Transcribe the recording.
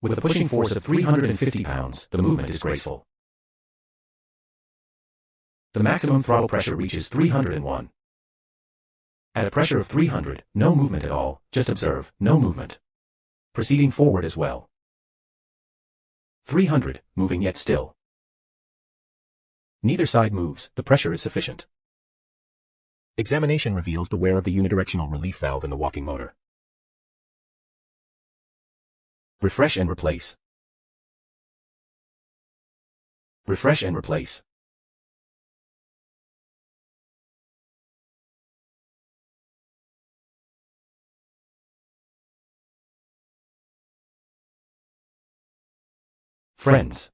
With a pushing force of 350 pounds, the movement is graceful. The maximum throttle pressure reaches 301. At a pressure of 300, no movement at all, just observe, no movement. Proceeding forward as well. 300, moving yet still. Neither side moves, the pressure is sufficient. Examination reveals the wear of the unidirectional relief valve in the walking motor. Refresh and replace. Refresh and replace. Friends,